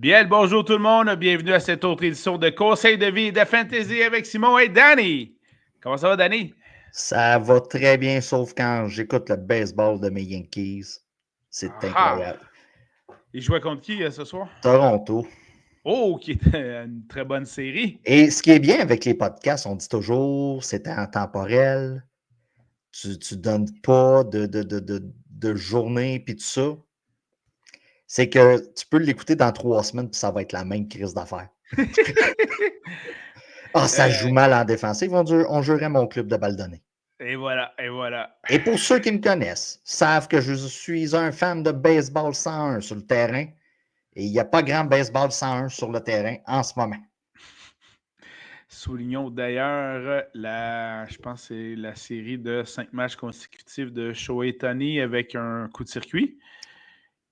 Bien le bonjour tout le monde, bienvenue à cette autre édition de Conseil de vie et de fantasy avec Simon et Danny. Comment ça va, Danny? Ça va très bien, sauf quand j'écoute le baseball de mes Yankees. C'est Ah! incroyable. Il jouait contre qui ce soir? Toronto. Oh, qui était une très bonne série. Et ce qui est bien avec les podcasts, on dit toujours, c'est intemporel. Tu ne donnes pas de journée puis tout ça. C'est que tu peux l'écouter dans 3 semaines puis ça va être la même crise d'affaires. Ah, ça joue mal en défensive. On jouerait mon club de balle donnée. Et voilà, et voilà. Et pour ceux qui me connaissent, savent que je suis un fan de baseball 101 sur le terrain. Et il n'y a pas grand baseball 101 sur le terrain en ce moment. Soulignons d'ailleurs, je pense que c'est la série de 5 matchs consécutifs de Shohei Ohtani avec un coup de circuit.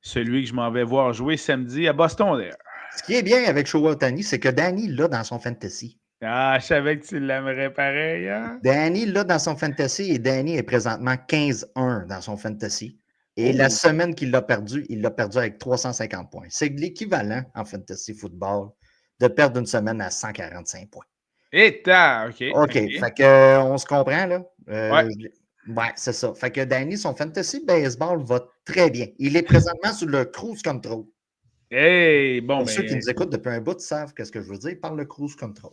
Celui que je m'en vais voir jouer samedi à Boston, d'ailleurs. Ce qui est bien avec Shohei Ohtani, c'est que Danny l'a dans son fantasy. Ah, je savais que tu l'aimerais pareil, hein? Danny l'a dans son fantasy et Danny est présentement 15-1 dans son fantasy. Et la Oh! semaine qu'il l'a perdu, il l'a perdu avec 350 points. C'est l'équivalent en fantasy football de perdre une semaine à 145 points. Et OK, OK, OK. fait que on se comprend, là. Ouais. Ouais, c'est ça. Fait que Danny, son fantasy baseball va très bien. Il est présentement sur le cruise control. Hey! Bon, Pour ceux qui mais nous écoutent depuis un bout, savent ce que je veux dire par le cruise control.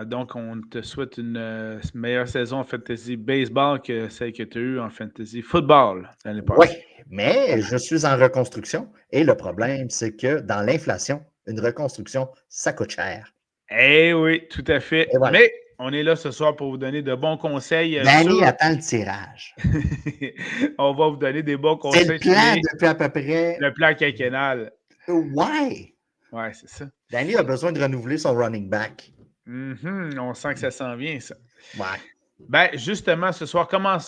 donc, on te souhaite une meilleure saison en fantasy baseball que celle que tu as eue en fantasy football l'année Oui, passée. mais je suis en reconstruction et le problème, c'est que dans l'inflation, une reconstruction, ça coûte cher. Eh oui, tout à Et fait. voilà. Mais on est là ce soir pour vous donner de bons conseils Danny sur. attend le tirage. On va vous donner des bons C'est le conseils sur plan depuis à peu près. le plan quinquennal. Ouais. Ouais, c'est ça. Danny a besoin de renouveler son running back. On sent que ça s'en vient, ça. Ouais. Ben, justement, ce soir,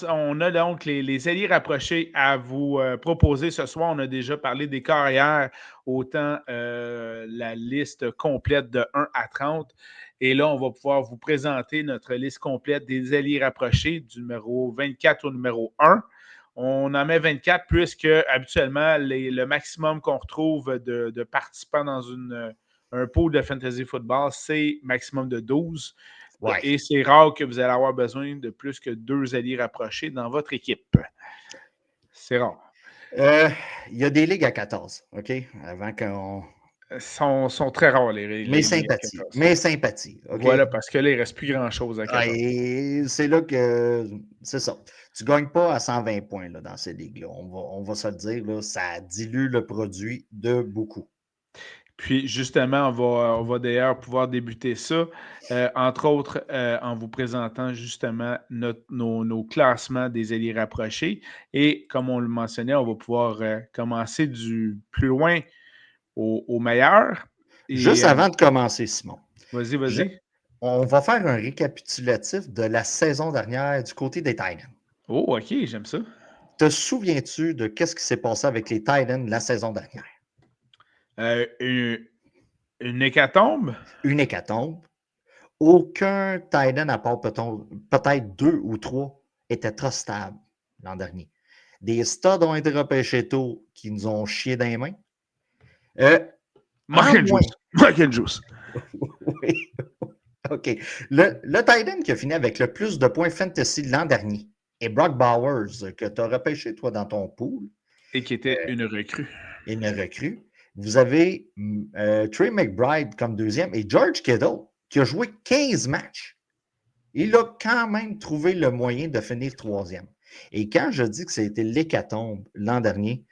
on a donc les alliés rapprochés à vous proposer ce soir. On a déjà parlé des carrières, autant la liste complète de 1 à 30. Et là, on va pouvoir vous présenter notre liste complète des alliés rapprochés du numéro 24 au numéro 1. On en met 24 puisque habituellement, le maximum qu'on retrouve de participants dans un pool de fantasy football, c'est maximum de 12. Ouais. Et c'est rare que vous allez avoir besoin de plus que 2 alliés rapprochés dans votre équipe. C'est rare. Il y a des ligues à 14, OK? Avant qu'on. Sont très rares, Mes ligues à sympathies. 14. Mes sympathies, OK? Voilà, parce que là, il ne reste plus grand-chose à Ah, 14. et c'est là que. C'est ça. Tu ne gagnes pas à 120 points là, dans ces ligues-là. On va se le dire, là, ça dilue le produit de beaucoup. Puis, justement, on va d'ailleurs pouvoir débuter ça, entre autres, en vous présentant justement nos classements des alliés rapprochés. Et comme on le mentionnait, on va pouvoir commencer du plus loin au meilleur. Et Juste avant de commencer, Simon, vas-y, je- vas-y. on va faire un récapitulatif de la saison dernière du côté des Titans. Oh, OK, j'aime ça. Te souviens-tu de qu'est-ce qui s'est passé avec les Titans la saison dernière? Euh, une, une hécatombe? Une hécatombe. Aucun Titan, à part peut-être 2 ou 3, était trop stable l'an dernier. Des studs ont été repêchés tôt qui nous ont chié dans les mains. En Mark moins. Juice. Mark Juice. Oui. OK. Le Titan qui a fini avec le plus de points fantasy l'an dernier et Brock Bowers, que tu as repêché toi dans ton pool, Et qui était une recrue. et une recrue. Vous avez Trey McBride comme deuxième et George Kittle qui a joué 15 matchs. Il a quand même trouvé le moyen de finir troisième. Et quand je dis que c'était l'hécatombe l'an dernier,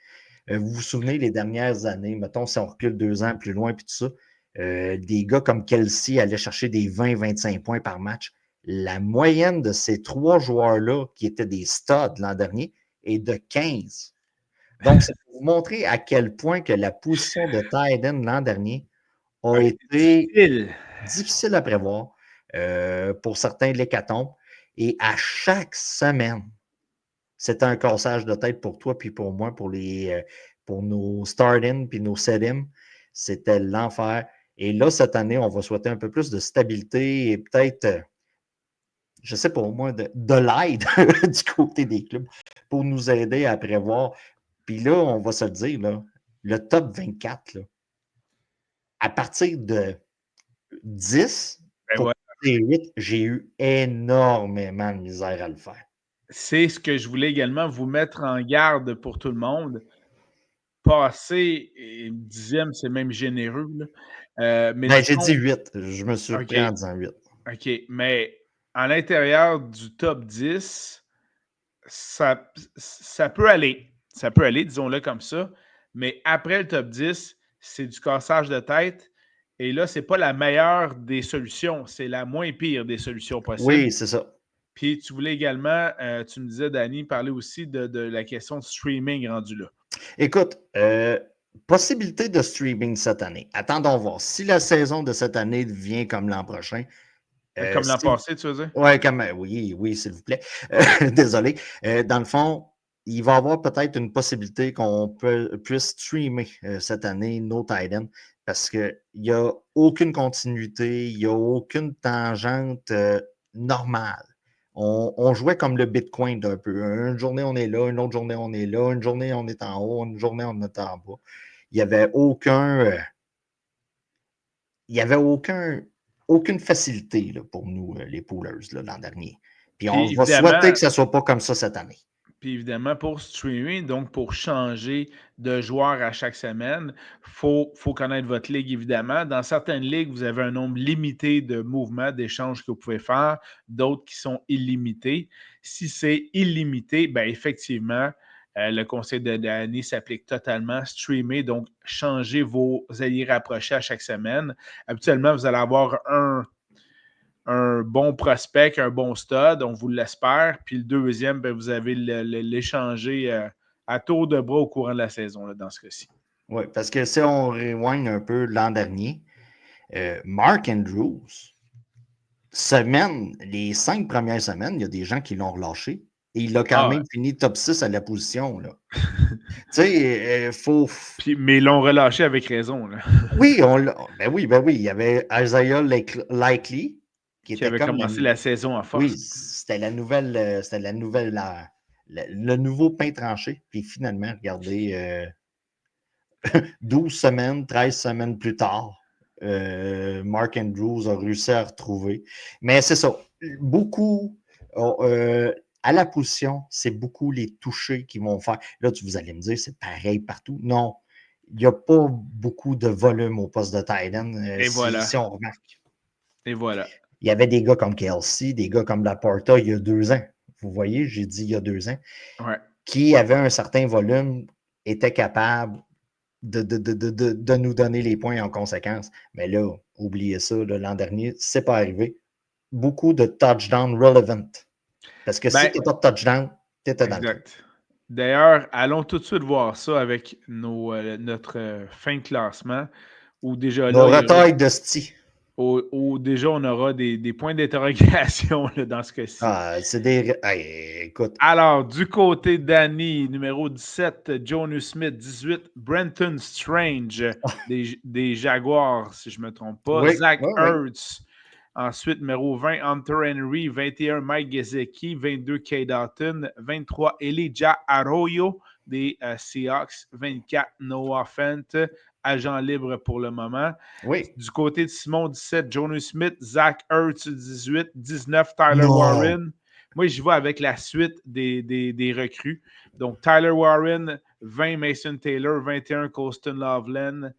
vous vous souvenez les dernières années, mettons si on recule 2 ans plus loin, puis tout ça, des gars comme Kelsey allaient chercher des 20-25 points par match. La moyenne de ces 3 joueurs-là, qui étaient des studs l'an dernier, est de 15. Donc, c'est pour vous montrer à quel point que la position de tight end l'an dernier a A été été difficile. difficile à prévoir pour certains de l'hécatombe. Et à chaque semaine, c'était un cassage de tête pour toi puis pour moi, pour nos start-in puis nos set-in. C'était l'enfer. Et là, cette année, on va souhaiter un peu plus de stabilité et peut-être, je sais pas, au moins de l'aide du côté des clubs pour nous aider à prévoir. Puis là, on va se le dire, là, le top 24, là, à partir de 10 Ben pour voilà. 8, j'ai eu énormément de misère à le faire. C'est ce que je voulais également vous mettre en garde pour tout le monde. Passer et 10e, c'est même généreux, là. Mais Ben, j'ai dit disons 8. Je me suis OK, repris en disant 8. OK, mais à l'intérieur du top 10, ça peut aller. Ça peut aller, disons-le comme ça. Mais après le top 10, c'est du cassage de tête. Et là, c'est pas la meilleure des solutions, c'est la moins pire des solutions possibles. Oui, c'est ça. Puis tu voulais également, tu me disais, Danny, parler aussi de la question de streaming rendu là. Écoute, possibilité de streaming cette année. Attendons voir. Si la saison de cette année vient comme l'an prochain, Comme l'an si passé, tu veux dire? ouais, comme oui, oui, s'il vous plaît. Désolé. Dans le fond, il va y avoir peut-être une possibilité qu'on puisse streamer cette année nos Titans parce qu'il n'y a aucune continuité, il n'y a aucune tangente normale. On jouait comme le Bitcoin un peu. Une journée, on est là, une autre journée, on est là, une journée, on est en haut, une journée, on est en bas. Il n'y avait aucune facilité là, pour nous, les poolers, l'an dernier. Puis on Puis va souhaiter évidemment, que ça ne soit pas comme ça cette année. Puis évidemment, pour streamer, donc pour changer de joueur à chaque semaine, faut connaître votre ligue, évidemment. Dans certaines ligues, vous avez un nombre limité de mouvements, d'échanges que vous pouvez faire, d'autres qui sont illimités. Si c'est illimité, bien effectivement, le conseil de Danny s'applique totalement. Streamer, donc changer vos alliés rapprochés à chaque semaine. Habituellement, vous allez avoir un bon prospect, un bon stud, on vous l'espère. Puis le deuxième, ben, vous avez l'échanger à tour de bras au courant de la saison, là, dans ce cas-ci. Oui, parce que si on rewind un peu l'an dernier, Mark Andrews, les 5 premières semaines, il y a des gens qui l'ont relâché et il a quand Ah, même fini top 6 à la position. Là. Tu sais, il faut. mais ils l'ont relâché avec raison, là, Oui, ben oui, il y avait Isaiah Likely, qui qui était avait comme commencé la saison en oui, force. c'était la nouvelle, le nouveau pain tranché. Puis finalement, regardez, 12 semaines, 13 semaines plus tard, Mark Andrews a réussi à retrouver. Mais c'est ça. Beaucoup, à la position, c'est beaucoup les touchés qui vont faire. Là, vous allez me dire, c'est pareil partout. Non, il n'y a pas beaucoup de volume au poste de tight end, Et si voilà. on remarque. Et voilà. Il y avait des gars comme Kelsey, des gars comme Laporta il y a 2 ans. Vous voyez, j'ai dit il y a 2 ans, Ouais. qui avaient un certain volume, étaient capables de nous donner les points en conséquence. Mais là, oubliez ça, l'an dernier, c'est pas arrivé. Beaucoup de touchdown relevant. Parce que si Ben, tu n'es pas de touchdown, tu étais dans le trou. exact. D'ailleurs, allons tout de suite voir ça avec notre fin de classement, où déjà Nos là, il y aura retailles de sti. déjà, on aura des points d'interrogation là, dans ce cas-ci. Ah, c'est des. Hey, écoute. Alors, du côté d'Annie, numéro 17, Jonu Smith, 18, Brenton Strange des Jaguars, si je ne me trompe pas, Oui, Zach oui, oui. Ertz. Ensuite, numéro 20, Hunter Henry, 21, Mike Gesicki, 22, Kay Dalton, 23, Elijah Arroyo des Seahawks, 24, Noah Fent, agent libre pour le moment. Oui. Du côté de Simon, 17, Jonu Smith, Zach Ertz, 18, 19, Tyler Non. Warren. Moi, j'y vais avec la suite des recrues. Donc, Tyler Warren, 20, Mason Taylor, 21, Colston Loveland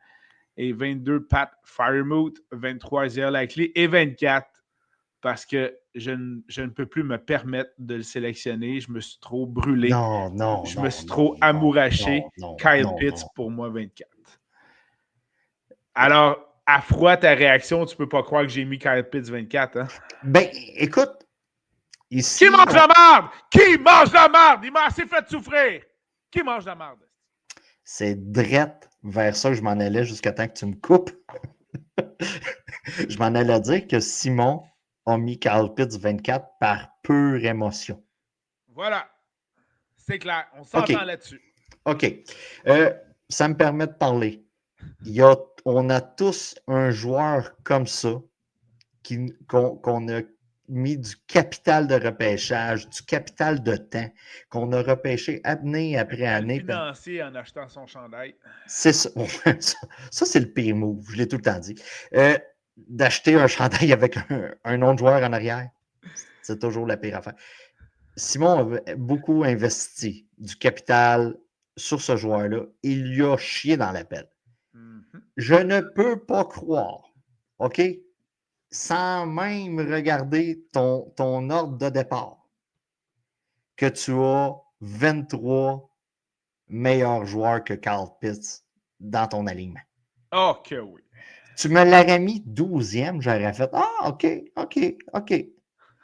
et 22, Pat Firemouth, 23, Isaiah Likely et 24, parce que je ne peux plus me permettre de le sélectionner. Je me suis trop brûlé. Non, non, Je me non, suis non, trop non, amouraché. non, non, Kyle non, Pitts, non. pour moi, 24. Alors, à froid, ta réaction, tu peux pas croire que j'ai mis Kyle Pitts 24, hein? Ben, écoute, Qui ici, mange la marde? Qui mange la marde? Il m'a assez fait souffrir. Qui mange la marde? c'est drette vers ça que je m'en allais jusqu'à temps que tu me coupes. Je m'en allais dire que Simon a mis Carl Pitts 24 par pure émotion. Voilà. C'est clair. On OK. s'entend là-dessus. OK. Ça me permet de parler. On a tous un joueur comme ça qu'on a mis du capital de repêchage, du capital de temps qu'on a repêché année après année. Financier en achetant son chandail. C'est ça. Ça, c'est le pire move, je l'ai tout le temps dit. D'acheter un chandail avec un nom de joueur en arrière, c'est toujours la pire affaire. Simon a beaucoup investi du capital sur ce joueur-là. Il lui a chié dans la pelle. Je ne peux pas croire, OK, sans même regarder ton ordre de départ, que tu as 23 meilleurs joueurs que Carl Pitts dans ton alignement. Oh que oui. Tu me l'aurais mis 12e, j'aurais fait « Ah, OK.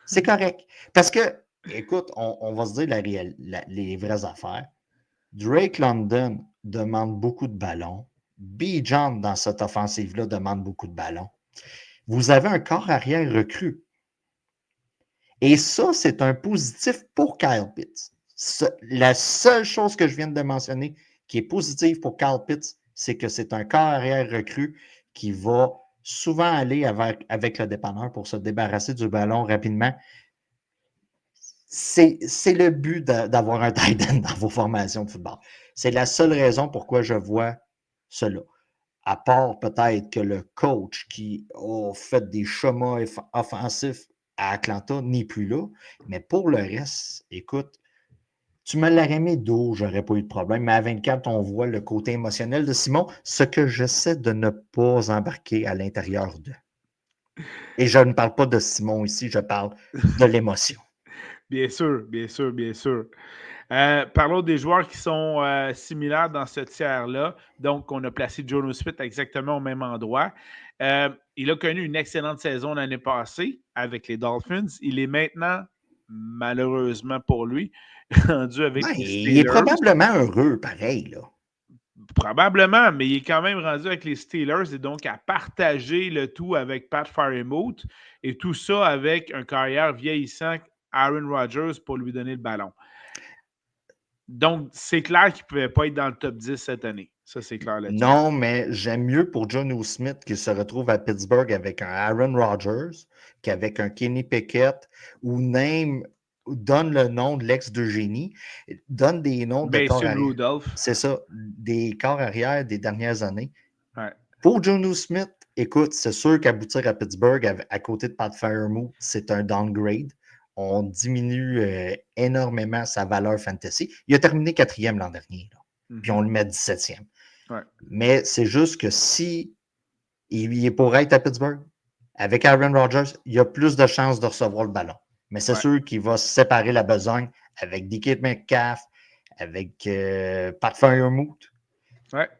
C'est correct. » Parce que, écoute, on va se dire les vraies affaires. Drake London demande beaucoup de ballons. Bijan, dans cette offensive-là, demande beaucoup de ballons. Vous avez un corps arrière recru. Et ça, c'est un positif pour Kyle Pitts. La seule chose que je viens de mentionner qui est positive pour Kyle Pitts, c'est que c'est un corps arrière recru qui va souvent aller avec le dépanneur pour se débarrasser du ballon rapidement. C'est le but d'avoir un tight end dans vos formations de football. C'est la seule raison pourquoi je vois cela. À part peut-être que le coach qui a fait des chemins offensifs à Atlanta n'est plus là. Mais pour le reste, écoute, tu me l'aurais mis 12, j'aurais pas eu de problème. Mais à 24, on voit le côté émotionnel de Simon, ce que j'essaie de ne pas embarquer à l'intérieur d'eux. Et je ne parle pas de Simon ici, je parle de l'émotion. Bien sûr. Parlons des joueurs qui sont similaires dans ce tiers-là. Donc, on a placé Jonnu Smith exactement au même endroit. Il a connu une excellente saison l'année passée avec les Dolphins. Il est maintenant, malheureusement pour lui, rendu avec les Steelers. Il est probablement heureux, pareil, là. Probablement, mais il est quand même rendu avec les Steelers et donc à partager le tout avec Pat Freiermuth et tout ça avec un carrière vieillissant, Aaron Rodgers, pour lui donner le ballon. Donc, c'est clair qu'il ne pouvait pas être dans le top 10 cette année. Ça, c'est clair là-dessus. Non, mais j'aime mieux pour Jonnu Smith qu'il se retrouve à Pittsburgh avec un Aaron Rodgers qu'avec un Kenny Pickett ou donne le nom de l'ex d'Eugénie, donne des noms de corps arrière. Rudolph. C'est ça, des corps arrière des dernières années. Ouais. Pour Jonnu Smith, écoute, c'est sûr qu'aboutir à Pittsburgh à côté de Pat Freiermuth, c'est un downgrade. On diminue énormément sa valeur fantasy. Il a terminé 4e l'an dernier. Là. Puis on le met 17e. Ouais. Mais c'est juste que si il est pour être à Pittsburgh, avec Aaron Rodgers, il y a plus de chances de recevoir le ballon. Mais c'est sûr qu'il va se séparer la besogne avec DK Metcalf, avec Pat Freiermuth. Ouais.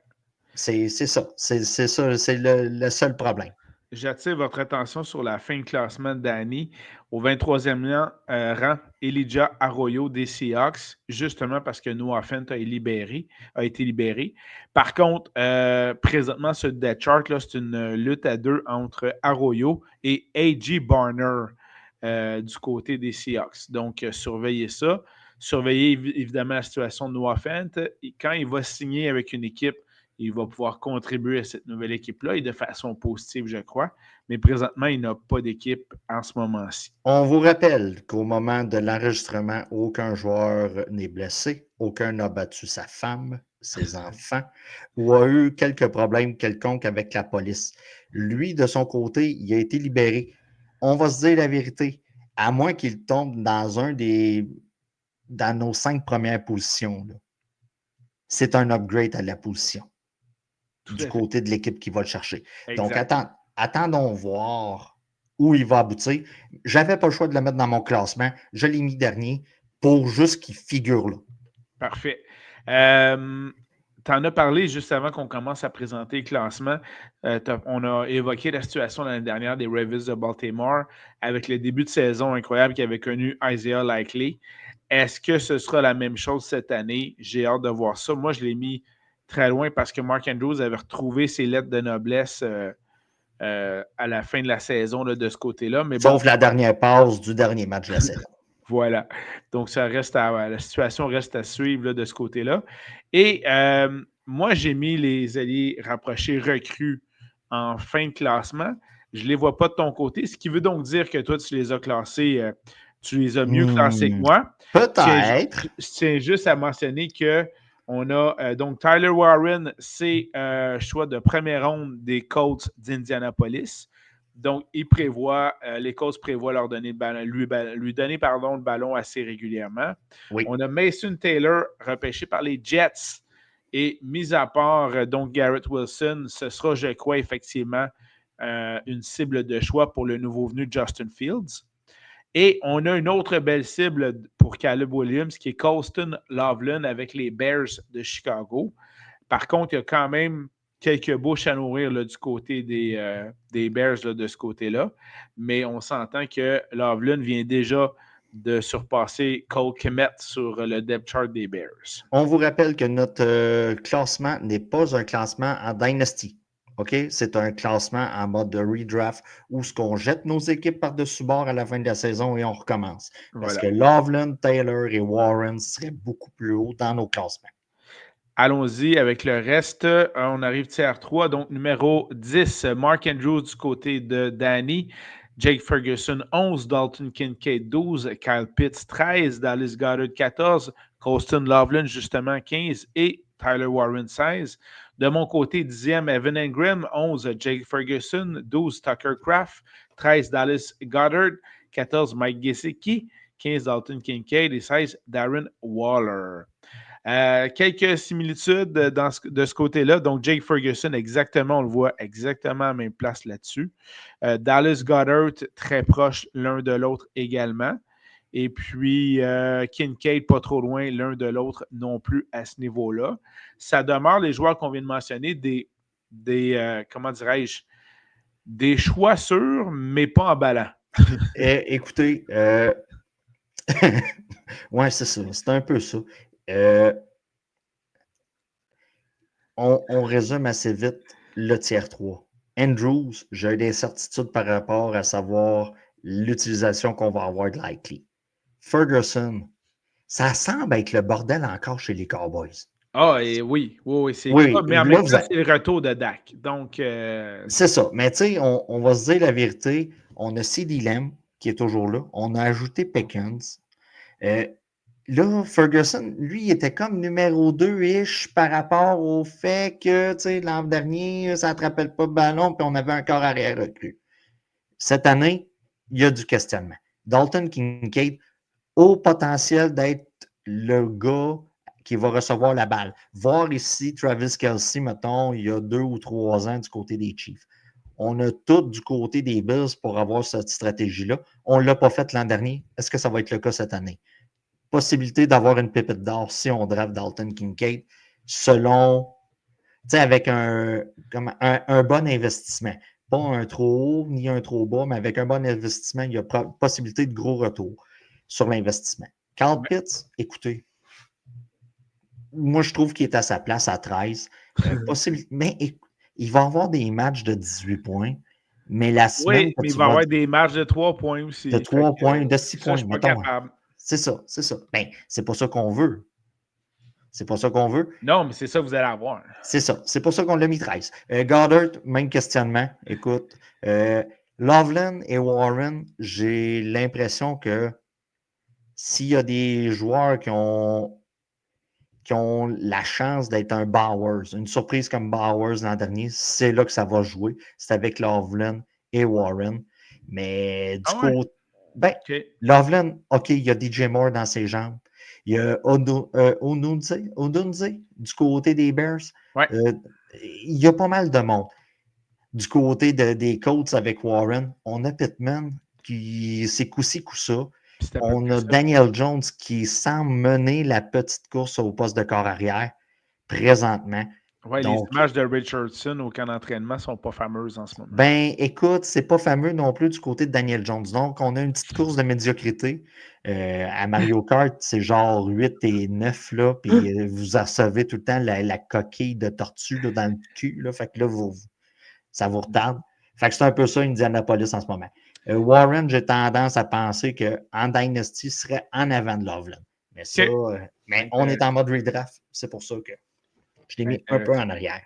C'est ça. C'est ça. C'est le seul problème. J'attire votre attention sur la fin de classement d'Annie. Au 23e rang, Elijah Arroyo des Seahawks, justement parce que Noah Fent a été libéré. Par contre, présentement, ce death chart, là, c'est une lutte à deux entre Arroyo et A.J. Barner du côté des Seahawks. Donc, surveillez ça. Surveillez évidemment la situation de Noah Fent. Quand il va signer avec une équipe, il va pouvoir contribuer à cette nouvelle équipe-là et de façon positive, je crois. Mais présentement, il n'a pas d'équipe en ce moment-ci. On vous rappelle qu'au moment de l'enregistrement, aucun joueur n'est blessé, aucun n'a battu sa femme, ses enfants, ou a eu quelques problèmes quelconques avec la police. Lui, de son côté, il a été libéré. On va se dire la vérité, à moins qu'il tombe dans nos 5 premières positions. Là. C'est un upgrade à la position du côté de l'équipe qui va le chercher. Exact. Donc, attendons voir où il va aboutir. Je n'avais pas le choix de le mettre dans mon classement. Je l'ai mis dernier pour juste qu'il figure là. Parfait. Tu en as parlé juste avant qu'on commence à présenter le classement. On a évoqué la situation l'année dernière des Ravens de Baltimore avec le début de saison incroyable qu'avait connu Isaiah Likely. Est-ce que ce sera la même chose cette année? J'ai hâte de voir ça. Moi, je l'ai mis très loin parce que Mark Andrews avait retrouvé ses lettres de noblesse à la fin de la saison là, de ce côté-là. Mais sauf la dernière passe du dernier match de la saison. Voilà. Donc, la situation reste à suivre là, de ce côté-là. Et moi, j'ai mis les alliés rapprochés recrues en fin de classement. Je ne les vois pas de ton côté, ce qui veut donc dire que toi, tu les as classés, tu les as mieux classés que moi. Peut-être. Je tiens juste à mentionner qu'on a donc Tyler Warren, c'est choix de première ronde des Colts d'Indianapolis. Donc, les Colts prévoient leur donner lui donner le ballon assez régulièrement. Oui. On a Mason Taylor, repêché par les Jets. Et mis à part donc Garrett Wilson, ce sera, je crois, effectivement une cible de choix pour le nouveau venu Justin Fields. Et on a une autre belle cible pour Caleb Williams qui est Colston Loveland avec les Bears de Chicago. Par contre, il y a quand même quelques bouches à nourrir là, du côté des Bears là, de ce côté-là. Mais on s'entend que Loveland vient déjà de surpasser Cole Kmet sur le depth chart des Bears. On vous rappelle que notre classement n'est pas un classement en Dynasty. OK? C'est un classement en mode de redraft où ce qu'on jette nos équipes par-dessus bord à la fin de la saison et on recommence. Parce que Loveland, Taylor et Warren seraient beaucoup plus hauts dans nos classements. Allons-y avec le reste. On arrive tiers 3. Donc, numéro 10, Mark Andrews du côté de Danny. Jake Ferguson, 11. Dalton Kincaid, 12. Kyle Pitts, 13. Dallas Goedert, 14. Colston Loveland, justement, 15. Et Tyler Warren, 16. De mon côté, 10e, Evan Engram, 11. Jake Ferguson, 12. Tucker Kraft, 13. Dallas Goedert, 14. Mike Gesicki, 15. Dalton Kincaid et 16. Darren Waller. Quelques similitudes de ce côté-là. Donc, Jake Ferguson, exactement, on le voit exactement à la même place là-dessus. Dallas Goedert, très proche l'un de l'autre également. Et puis, Kincaid, pas trop loin l'un de l'autre non plus à ce niveau-là. Ça demeure les joueurs qu'on vient de mentionner, comment dirais-je, des choix sûrs, mais pas emballants. Écoutez, ouais, c'est ça. C'est un peu ça. On résume assez vite le tiers 3. Andrews, j'ai des certitudes par rapport à savoir l'utilisation qu'on va avoir de Likely. Ferguson, ça semble être le bordel encore chez les Cowboys. Ah, et oui, c'est oui, mais en même temps, c'est le retour de Dak. Donc, c'est ça. Mais tu sais, on va se dire la vérité. On a CeeDee Lamb qui est toujours là. On a ajouté Pickens. Là, Ferguson, lui, il était comme numéro 2-ish par rapport au fait que, tu sais, l'an dernier, ça n'attrapait pas le ballon, puis on avait un corps arrière recru. Cette année, il y a du questionnement. Dalton Kincaid, au potentiel d'être le gars qui va recevoir la balle. Voir ici Travis Kelce, mettons, il y a 2 ou 3 ans du côté des Chiefs. On a tout du côté des Bills pour avoir cette stratégie-là. On ne l'a pas fait l'an dernier. Est-ce que ça va être le cas cette année? Possibilité d'avoir une pépite d'or si on draft Dalton Kincaid selon, tu sais, avec un bon investissement. Pas un trop haut ni un trop bas, mais avec un bon investissement, il y a possibilité de gros retour sur l'investissement. Carl Pitts, écoutez, moi, je trouve qu'il est à sa place à 13. Mais il va avoir des matchs de 18 points, mais la semaine oui, que mais il tu va y vas avoir des matchs de 3 points aussi. de 3 points, de 6 ça, je points, suis pas mettons. capable. C'est ça. Ben, c'est pas ça qu'on veut. C'est pas ça qu'on veut. Non, mais c'est ça que vous allez avoir. C'est ça. C'est pour ça qu'on l'a mis 13. Goddard, même questionnement. Écoute, Loveland et Warren, j'ai l'impression que s'il y a des joueurs qui ont la chance d'être un Bowers, une surprise comme Bowers l'an dernier, c'est là que ça va jouer. C'est avec Loveland et Warren. Mais du coup, ben, Loveland, OK, il y a DJ Moore dans ses jambes. Il y a Odunze du côté des Bears. Ouais. Il y a pas mal de monde. Du côté des Colts avec Warren, on a Pittman qui c'est coup-ci, coup-ça. On a Daniel Jones qui semble mener la petite course au poste de corps arrière présentement. Oui, les images de Richardson au camp d'entraînement ne sont pas fameuses en ce moment. Ben, écoute, c'est pas fameux non plus du côté de Daniel Jones. Donc, on a une petite course de médiocrité. À Mario Kart, c'est genre 8 et 9, là, puis vous recevez tout le temps la coquille de tortue là, dans le cul. Là, fait que là, ça vous retarde. Fait que c'est un peu ça, Indianapolis en ce moment. Warren, j'ai tendance à penser qu'en Dynasty, serait en avant de Loveland. Mais ça, mais on est en mode redraft. C'est pour ça que je l'ai mis un peu en arrière.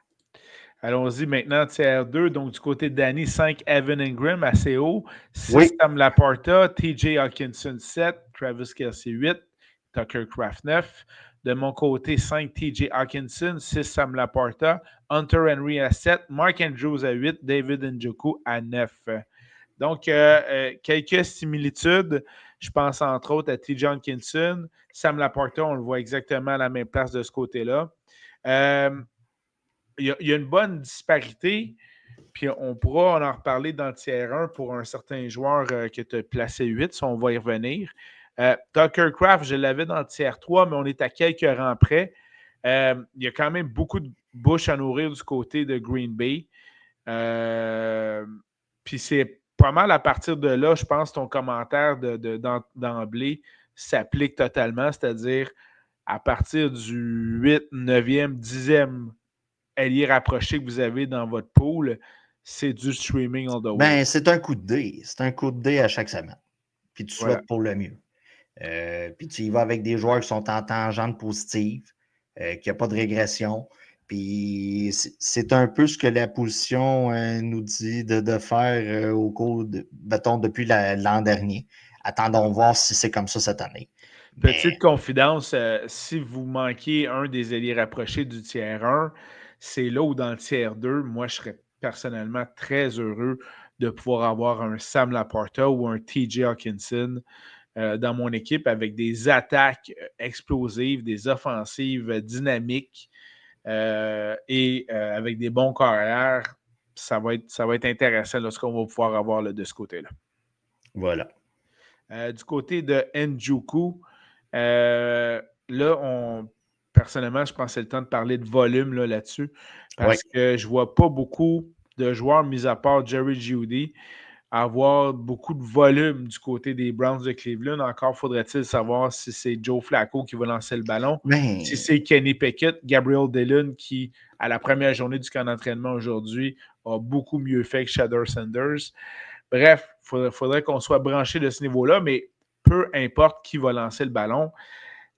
Allons-y maintenant, tiers 2. Donc, du côté de Danny, 5, Evan Ingram, assez haut. 6, Oui. Sam Laporta. TJ Hawkinson, 7. Travis Kelce, 8. Tucker Craft, 9. De mon côté, 5, TJ Hawkinson. 6, Sam Laporta. Hunter Henry à 7. Mark Andrews à 8. David Njoku à 9. Donc, quelques similitudes. Je pense entre autres à TJ Hawkinson. Sam Laporta, on le voit exactement à la même place de ce côté-là. Il y a une bonne disparité, puis on pourra en reparler dans le tiers 1 pour un certain joueur que tu as placé 8, si on va y revenir. Tucker Craft, je l'avais dans le tiers 3, mais on est à quelques rangs près. Il y a quand même beaucoup de bouches à nourrir du côté de Green Bay. Puis c'est pas mal à partir de là, je pense, ton commentaire d'emblée s'applique totalement, c'est-à-dire à partir du 8, 9e, 10e allié rapproché que vous avez dans votre pool, c'est du streaming all the way. Ben, c'est un coup de dé. C'est un coup de dé à chaque semaine. Puis tu souhaites pour le mieux. Puis tu y vas avec des joueurs qui sont en tangente positive, qu'il n'y a pas de régression. Puis c'est un peu ce que la position nous dit de faire au cours, mettons, depuis l'an dernier. Attendons voir si c'est comme ça cette année. Petite confidence, si vous manquez un des alliés rapprochés du tiers 1, c'est là où dans le tiers 2, moi, je serais personnellement très heureux de pouvoir avoir un Sam Laporta ou un TJ Hawkinson dans mon équipe avec des attaques explosives, des offensives dynamiques et avec des bons carrières. Ça va être intéressant là, ce qu'on va pouvoir avoir là, de ce côté-là. Voilà. Du côté de Njoku, là, personnellement, je pense que c'est le temps de parler de volume là-dessus parce que je ne vois pas beaucoup de joueurs, mis à part Jerry Jeudy, avoir beaucoup de volume du côté des Browns de Cleveland. Encore faudrait-il savoir si c'est Joe Flacco qui va lancer le ballon, si c'est Kenny Pickett, Gabriel Dillon qui, à la première journée du camp d'entraînement aujourd'hui, a beaucoup mieux fait que Shedeur Sanders. Bref, il faudrait qu'on soit branché de ce niveau-là, mais peu importe qui va lancer le ballon,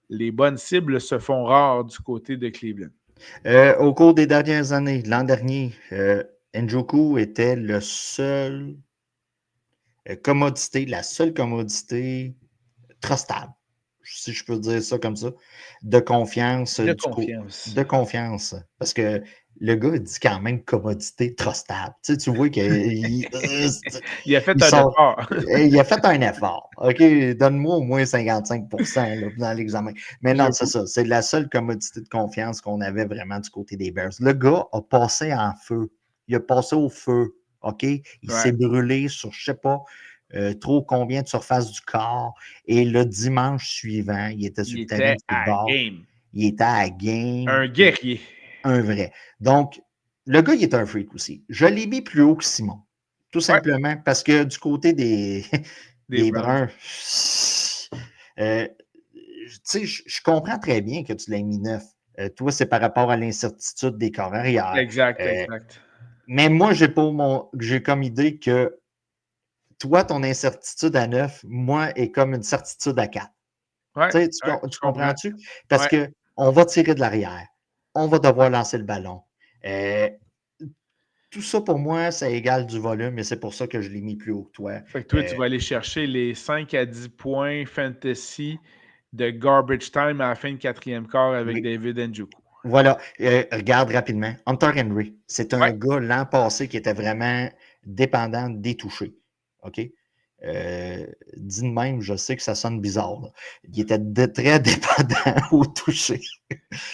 les bonnes cibles se font rares du côté de Cleveland. Au cours des dernières années, l'an dernier, Njoku était le seul commodité, la seule commodité trustable, si je peux dire ça comme ça, de confiance. De confiance. Parce que le gars dit quand même commodité trustable. Tu vois qu'il il a fait un effort. Il a fait un effort. OK, donne-moi au moins 55% là, dans l'examen. Mais non, c'est ça. C'est la seule commodité de confiance qu'on avait vraiment du côté des Bears. Le gars a passé en feu. Il a passé au feu. OK? Il s'est brûlé sur, je ne sais pas, trop combien de surface du corps. Et le dimanche suivant, il était sur le terrain de football. Il était à game. Un guerrier. Un vrai. Donc, le gars, il est un freak aussi. Je l'ai mis plus haut que Simon. Tout simplement parce que du côté des Bruns, je comprends très bien que tu l'aies mis 9. Toi, c'est par rapport à l'incertitude des corps arrière. Exact. Mais moi, j'ai comme idée que toi, ton incertitude à 9, moi, est comme une certitude à 4. Tu comprends-tu? Parce qu'on va tirer de l'arrière. On va devoir lancer le ballon. Tout ça, pour moi, ça égale du volume et c'est pour ça que je l'ai mis plus haut que toi. Fait que toi, tu vas aller chercher les 5 à 10 points fantasy de garbage time à la fin de quatrième quart avec David Njoku. Voilà. Regarde rapidement. Hunter Henry, c'est un gars l'an passé qui était vraiment dépendant des touchés. OK? Dit de même, je sais que ça sonne bizarre. Là. Il était très dépendant au toucher.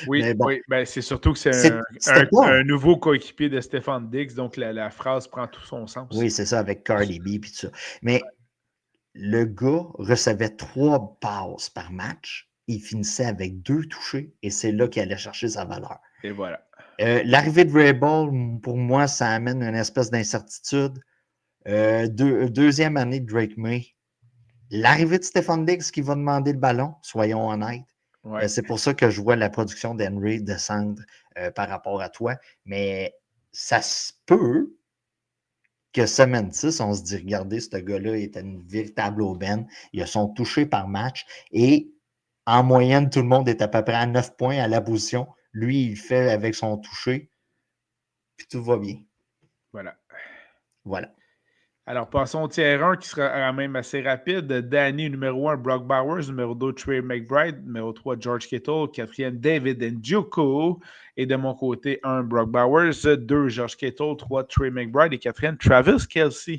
Oui, ben, c'est surtout que c'est un nouveau coéquipier de Stephon Diggs, donc la phrase prend tout son sens. Oui, c'est ça, avec Cardi B et tout ça. Mais le gars recevait 3 passes par match. Il finissait avec 2 touchés et c'est là qu'il allait chercher sa valeur. Et voilà. L'arrivée de Vrabel, pour moi, ça amène une espèce d'incertitude. Deuxième année de Drake May. L'arrivée de Stephon Diggs qui va demander le ballon, soyons honnêtes. C'est pour ça que je vois la production d'Henry descendre par rapport à toi. Mais ça se peut que semaine 6, on se dit, regardez, ce gars-là est une véritable aubaine. Il a son touché par match. Et en moyenne, tout le monde est à peu près à 9 points à la position. Lui, il fait avec son touché puis tout va bien. Voilà. Voilà. Alors, passons au tiers 1 qui sera quand même assez rapide. Danny, numéro 1, Brock Bowers. Numéro 2, Trey McBride. Numéro 3, George Kittle. 4e, David Njoku. Et de mon côté, 1, Brock Bowers. 2, George Kittle. 3, Trey McBride. Et 4e, Travis Kelce.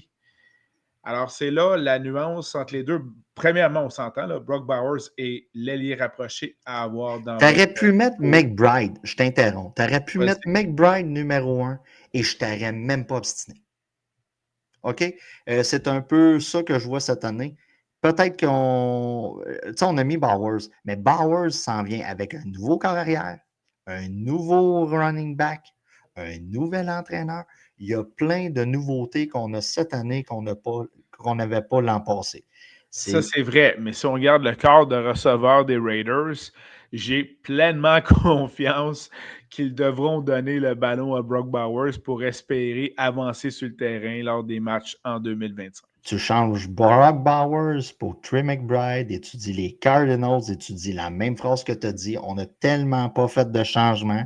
Alors, c'est là la nuance entre les deux. Premièrement, on s'entend, là, Brock Bowers est l'ailier rapproché à avoir dans Tu aurais votre... pu mettre McBride, je t'interromps. Tu aurais pu Vas-y. mettre McBride numéro 1 et je t'aurais même pas obstiné. OK? C'est un peu ça que je vois cette année. Peut-être qu'on. Tu sais, on a mis Bowers, mais Bowers s'en vient avec un nouveau corps arrière, un nouveau running back, un nouvel entraîneur. Il y a plein de nouveautés qu'on a cette année qu'on n'avait pas l'an passé. Ça, c'est vrai, mais si on regarde le corps de receveur des Raiders, j'ai pleinement confiance qu'ils devront donner le ballon à Brock Bowers pour espérer avancer sur le terrain lors des matchs en 2025. Tu changes Brock Bowers pour Trey McBride et tu dis les Cardinals et tu dis la même phrase que tu as dit. On n'a tellement pas fait de changement.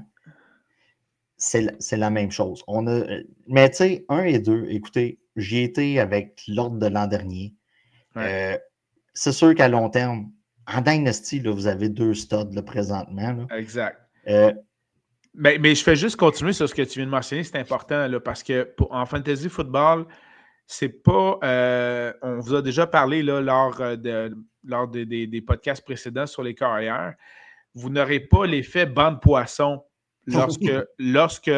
C'est la même chose. Mais tu sais, 1 et 2, écoutez, j'y étais avec l'ordre de l'an dernier. Ouais. C'est sûr qu'à long terme, en Dynasty, là, vous avez 2 studs là, présentement. Là. Exact. Mais je fais juste continuer sur ce que tu viens de mentionner, c'est important là, parce que en fantasy football, c'est pas. On vous a déjà parlé là, lors des podcasts précédents sur les carrières. Vous n'aurez pas l'effet banc de poisson lorsque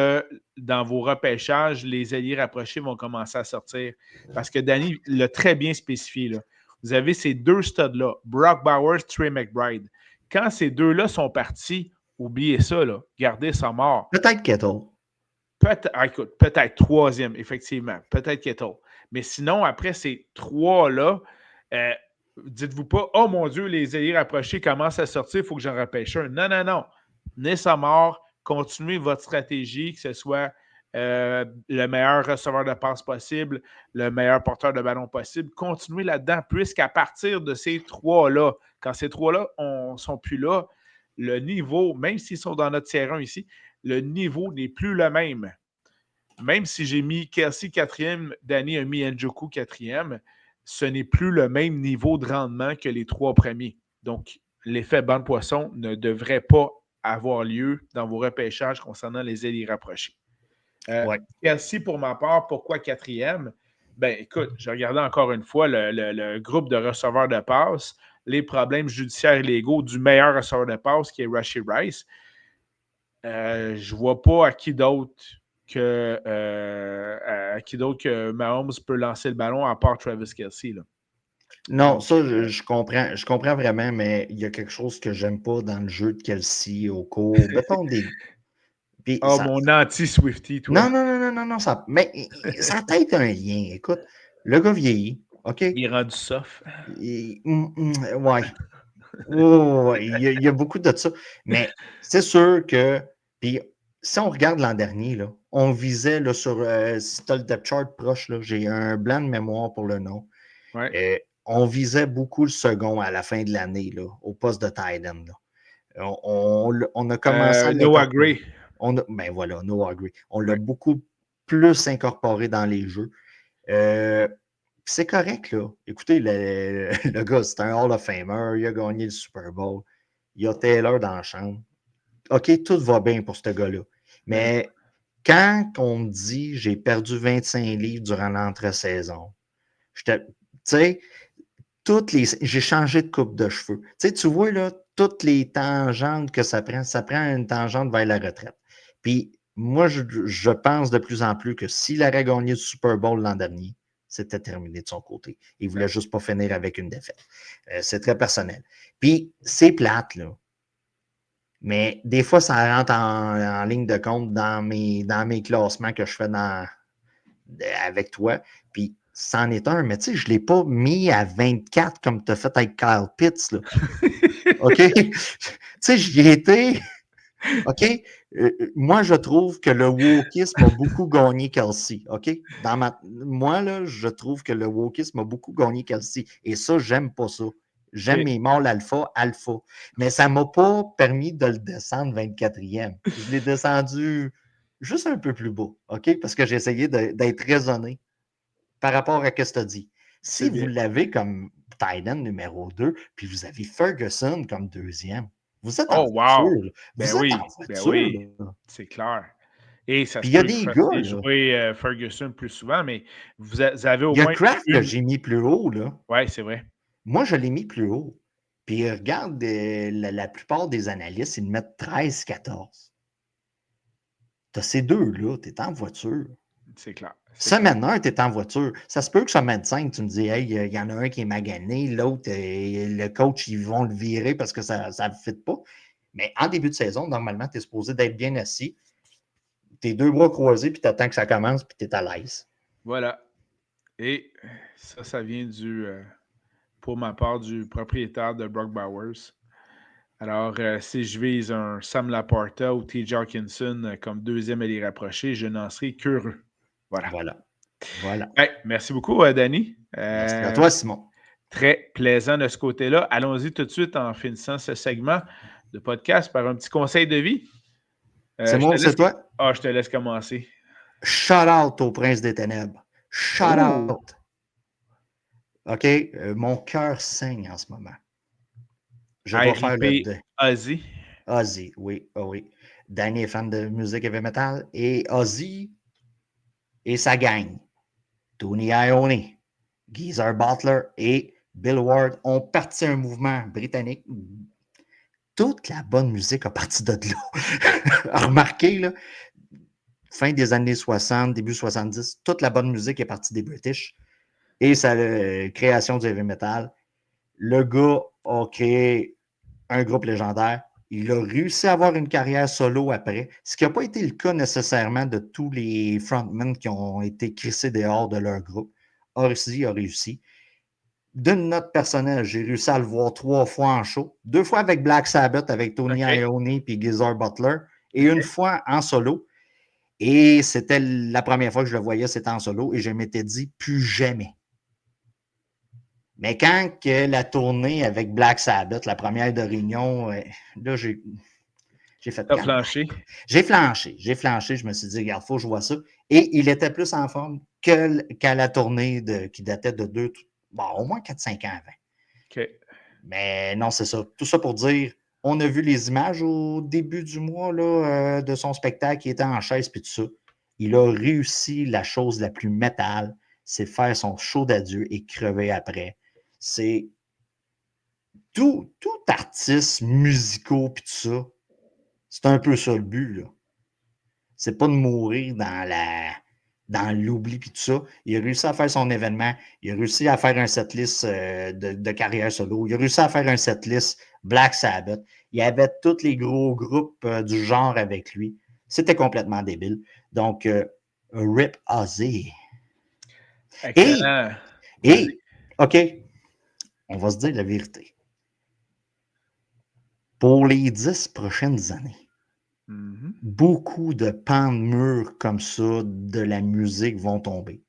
dans vos repêchages, les alliés rapprochés vont commencer à sortir. Parce que Danny l'a très bien spécifié. Là. Vous avez ces 2 studs-là, Brock Bowers, Trey McBride. Quand ces 2-là sont partis, oubliez ça, là, gardez ça mort. Peut-être Kettle. Écoute, peut-être 3e, effectivement. Peut-être Kettle. Mais sinon, après ces 3-là, dites-vous pas, oh mon Dieu, les alliés rapprochés commencent à sortir, il faut que j'en repêche un. Non, non, non. Tenez ça mort, continuez votre stratégie, que ce soit le meilleur receveur de passe possible, le meilleur porteur de ballon possible. Continuez là-dedans, puisqu'à partir de ces 3-là, quand ces 3-là ne sont plus là, le niveau, même s'ils sont dans notre tiers 1 ici, le niveau n'est plus le même. Même si j'ai mis Kelce 4e, Danny a mis Njoku 4e, ce n'est plus le même niveau de rendement que les 3 premiers. Donc, l'effet banc de poisson ne devrait pas avoir lieu dans vos repêchages concernant les ailiers rapprochés. Ouais. Kelce, pour ma part, pourquoi 4e? Ben, écoute, je regardais encore une fois le groupe de receveurs de passe, les problèmes judiciaires et légaux du meilleur receveur de passe qui est Rashee Rice. Je ne vois pas à qui d'autre que Mahomes peut lancer le ballon à part Travis Kelce. Là. Non, Donc, ça, je comprends. Je comprends vraiment, mais il y a quelque chose que j'aime pas dans le jeu de Kelsey au cours. Mettons des. Puis oh, ça... mon anti-Swifty, toi. Non, non, non, non, non, non. Mais ça a peut-être un lien. Écoute, le gars vieillit, OK? Il est rendu soft. Ouais. Oh, il y a beaucoup de ça. Mais c'est sûr que. Puis si on regarde l'an dernier, là, on visait là, sur. Si tu as le depth chart proche, là, j'ai un blanc de mémoire pour le nom. Ouais. On visait beaucoup le second à la fin de l'année, là, au poste de tight end. Là. On a commencé à Noah l'incorporer. Gray. Ben voilà, Noah Gray. On l'a Ouais. beaucoup plus incorporé dans les jeux. C'est correct, là. Écoutez, le gars, c'est un Hall of Famer. Il a gagné le Super Bowl. Il a Taylor dans la chambre. OK, tout va bien pour ce gars-là. Mais quand on me dit j'ai perdu 25 livres durant l'entre-saison, tu sais, j'ai changé de coupe de cheveux. Tu vois, là, toutes les tangentes que ça prend une tangente vers la retraite. Puis, moi, je pense de plus en plus que s'il aurait gagné le Super Bowl l'an dernier, c'était terminé de son côté. Il ne voulait juste pas finir avec une défaite. C'est très personnel. Puis, c'est plate, là. Mais des fois, ça rentre en ligne de compte dans mes classements que je fais avec toi. Puis, c'en est un, mais tu sais, je ne l'ai pas mis à 24 comme tu as fait avec Kyle Pitts. Là. OK? Tu sais, j'y étais. OK? Moi, je trouve que le wokisme a beaucoup gagné Kelsey. OK? Moi, là, je trouve que le wokisme a beaucoup gagné Kelsey. Et ça, j'aime pas ça. J'aime mes mâles alpha. Mais ça ne m'a pas permis de le descendre 24e. Je l'ai descendu Juste un peu plus bas, OK? Parce que j'ai essayé d'être raisonné par rapport à ce que tu as dit. C'est Si vous bien. l'avez comme tight end numéro 2, puis vous avez Ferguson comme deuxième, vous êtes en Oh, wow! voiture, là. Ben Vous êtes en oui, ben voiture, oui, là. c'est clair. Et ça Puis se il y a peut que vous des gars, fassiez là. jouer Ferguson plus souvent, mais vous avez au Il y a moins Kraft que une. j'ai mis plus haut, là. Oui, c'est vrai. Moi, je l'ai mis plus haut. Puis regarde, la plupart des analystes, ils le mettent 13-14. Tu as ces deux-là, tu es en voiture. C'est clair. C'est clair. Semaine 1, tu es en voiture. Ça se peut que semaine 5, tu me dis, hey, il y en a un qui est magané, l'autre, le coach, ils vont le virer parce que ça ne fit pas. Mais en début de saison, normalement, tu es supposé d'être bien assis, tes deux bras croisés, puis tu attends que ça commence, puis tu es à l'aise. Voilà. Et ça vient pour ma part, du propriétaire de Brock Bowers. Alors, si je vise un Sam Laporta ou T.J. Hawkinson comme deuxième à les rapprocher, je n'en serai qu'heureux. Voilà. Voilà. Voilà. Hey, merci beaucoup, Danny. Merci à toi, Simon. Très plaisant de ce côté-là. Allons-y tout de suite en finissant ce segment de podcast par un petit conseil de vie. Simon, c'est toi? Je te laisse commencer. Shout out au prince des ténèbres. Shout Oh! out. OK? Mon cœur saigne en ce moment. Je dois faire le R.I.P. deuil. Ozzy. Ozzy, oui, oh oui. Danny est fan de musique heavy metal et Ozzy et sa gang, Tony Iommi, Geezer Butler et Bill Ward ont parti un mouvement britannique. Toute la bonne musique a parti de là. Remarquez, là, fin des années 60, début 70, toute la bonne musique est partie des British et sa création du heavy metal. Le gars a créé un groupe légendaire. Il a réussi à avoir une carrière solo après, ce qui n'a pas été le cas nécessairement de tous les frontmen qui ont été crissés dehors de leur groupe. Ozzy a réussi. D'une note personnelle, j'ai réussi à le voir 3 fois en show. 2 fois avec Black Sabbath, avec Tony OK. Iommi et Geezer Butler, et OK. une fois en solo. Et c'était la première fois que je le voyais, c'était en solo, et je m'étais dit, plus jamais. Mais quand que la tournée avec Black Sabbath, la première de Réunion, là, j'ai fait T'as flanché. J'ai flanché. Je me suis dit, regarde, il faut que je vois ça. Et il était plus en forme qu'à la tournée qui datait de au moins 4-5 ans avant. OK. Mais non, c'est ça. Tout ça pour dire, on a vu les images au début du mois là, de son spectacle, qui était en chaise puis tout ça. Il a réussi la chose la plus métal, c'est faire son show d'adieu et crever après. C'est tout artiste musicaux puis tout ça. C'est un peu ça le but, là. C'est pas de mourir dans l'oubli puis tout ça. Il a réussi à faire son événement. Il a réussi à faire un setlist de carrière solo. Il a réussi à faire un setlist Black Sabbath. Il y avait tous les gros groupes du genre avec lui. C'était complètement débile. Donc, Rip Ozzy. Excellent. Et, OK, on va se dire la vérité. Pour les 10 prochaines années, beaucoup de pans de murs comme ça de la musique vont tomber.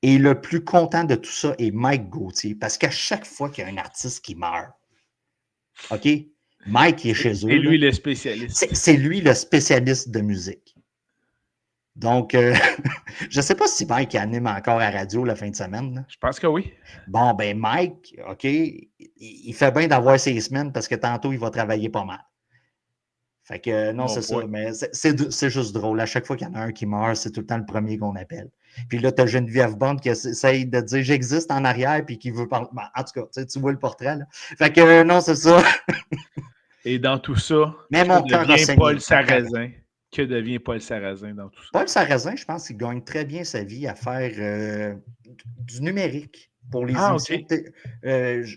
Et le plus content de tout ça est Mike Gauthier, parce qu'à chaque fois qu'il y a un artiste qui meurt, OK, Mike est chez eux. C'est lui le spécialiste. C'est lui le spécialiste de musique. Donc, je ne sais pas si Mike anime encore à radio la fin de semaine. Là. Je pense que oui. Bon, ben Mike, OK, il fait bien d'avoir ses semaines parce que tantôt, il va travailler pas mal. Fait que non, c'est ça. Mais c'est juste drôle. À chaque fois qu'il y en a un qui meurt, c'est tout le temps le premier qu'on appelle. Puis là, tu as Geneviève Bond qui essaye de dire j'existe en arrière puis qui veut parler. Ben, en tout cas, tu vois le portrait. Là. Fait que non, c'est ça. Et dans tout ça, Mais mon cœur a saigné. Paul Sarrazin? Que devient Paul Sarrazin dans tout ça? Paul Sarrazin, je pense qu'il gagne très bien sa vie à faire du numérique pour les émissions. OK.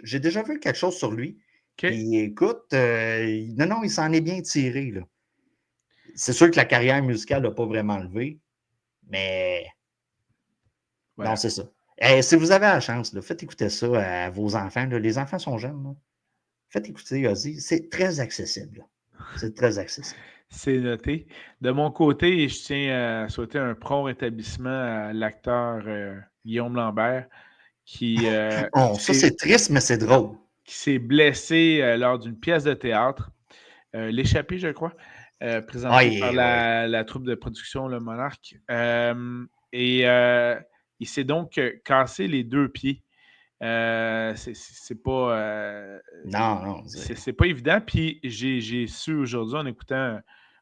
J'ai déjà vu quelque chose sur lui. OK. Puis écoute, non, il s'en est bien tiré. Là. C'est sûr que la carrière musicale n'a pas vraiment levé, mais voilà. Non, c'est ça. Si vous avez la chance, là, faites écouter ça à vos enfants. Là. Les enfants sont jeunes. Là. Faites écouter Ozzy. C'est très accessible. Là. C'est très accessible. C'est noté. De mon côté, je tiens à souhaiter un prompt rétablissement à l'acteur Guillaume Lambert qui, ça, c'est triste, mais c'est drôle. Qui s'est blessé lors d'une pièce de théâtre. L'échappée, je crois. présenté par la troupe de production, le Monarque. Il s'est donc cassé les 2 pieds. C'est pas... Non. C'est pas évident. Puis j'ai su aujourd'hui en écoutant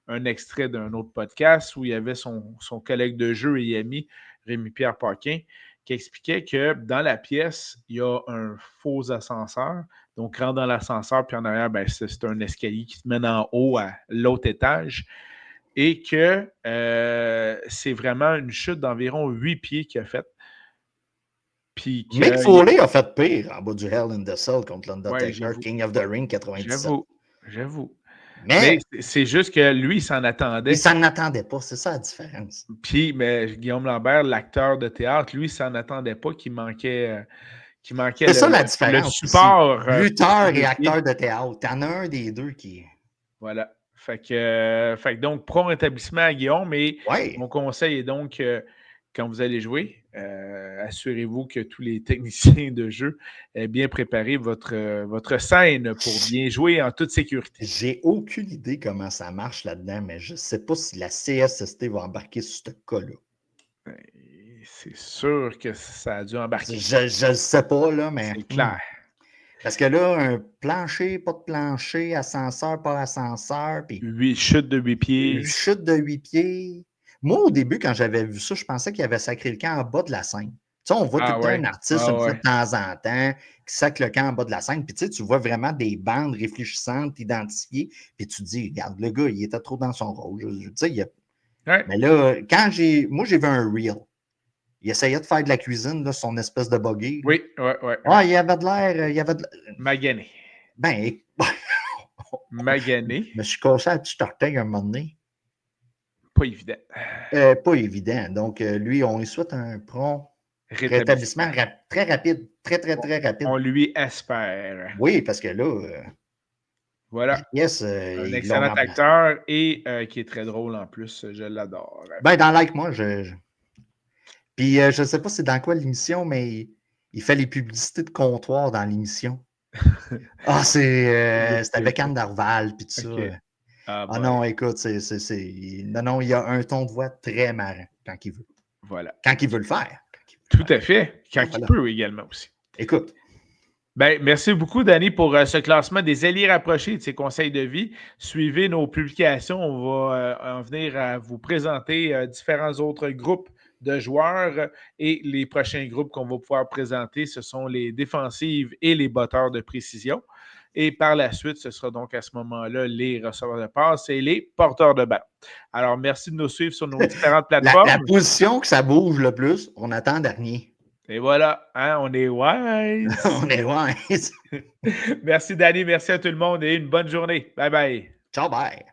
un extrait d'un autre podcast où il y avait son collègue de jeu et ami, Rémi-Pierre Paquin, qui expliquait que dans la pièce, il y a un faux ascenseur. Donc, rentre dans l'ascenseur, puis en arrière, c'est un escalier qui te mène en haut à l'autre étage. Et que c'est vraiment une chute d'environ 8 pieds qu'il a faite. Mick Foley a fait pire en bas du Hell in the Cell contre l'Undertaker, King of the Ring 97. J'avoue. Mais c'est juste que lui, il s'en attendait. Il s'en attendait pas, c'est ça la différence. Puis, mais Guillaume Lambert, l'acteur de théâtre, lui, il s'en attendait pas qu'il manquait c'est ça la différence. Le support. Lutteur et acteur de théâtre. T'en as un des deux qui... Voilà. Fait que donc, prompt rétablissement à Guillaume. Et mon conseil est donc, quand vous allez jouer, assurez-vous que tous les techniciens de jeu aient bien préparé votre scène pour bien jouer en toute sécurité. J'ai aucune idée comment ça marche là-dedans, mais je ne sais pas si la CSST va embarquer sur ce cas-là. C'est sûr que ça a dû embarquer. Je ne sais pas, là, mais... C'est clair. Parce que là, un plancher, pas de plancher, ascenseur, pas ascenseur. Puis 8 chutes de 8 pieds. Une chute de 8 pieds. Moi, au début, quand j'avais vu ça, je pensais qu'il avait sacré le camp en bas de la scène. Tu sais, on voit tout le temps un artiste une fois de temps en temps qui sacre le camp en bas de la scène. Puis tu vois vraiment des bandes réfléchissantes identifiées. Puis tu te dis, regarde, le gars, il était trop dans son rôle. Tu sais, Mais là, moi, j'ai vu un reel. Il essayait de faire de la cuisine, là, son espèce de buggy. Oui. Ah, il avait de l'air. Magané. Magané. Je me suis cassé un petit orteil un moment donné. Pas évident. Pas évident. Donc, lui, on lui souhaite un prompt rétablissement très rapide. Très rapide. On lui espère. Oui, parce que là, voilà. un excellent acteur et qui est très drôle en plus. Je l'adore. Dans Like Moi, Puis, je ne sais pas c'est dans quoi l'émission, mais il fait les publicités de comptoir dans l'émission. C'est avec Anne Darval, puis tout ça. Non, écoute, Non, il y a un ton de voix très marrant quand il veut. Voilà. Quand il veut le faire. Tout à fait. Quand il peut également aussi. Écoute. Merci beaucoup, Danny, pour ce classement des alliés rapprochés de ses conseils de vie. Suivez nos publications. On va en venir à vous présenter différents autres groupes de joueurs et les prochains groupes qu'on va pouvoir présenter, ce sont les défensives et les batteurs de précision. Et par la suite, ce sera donc à ce moment-là les receveurs de passe et les porteurs de balle. Alors, merci de nous suivre sur nos différentes plateformes. La position que ça bouge le plus, on attend dernier. Et voilà, on est wise. On est wise. Merci, Danny. Merci à tout le monde et une bonne journée. Bye bye. Ciao, bye.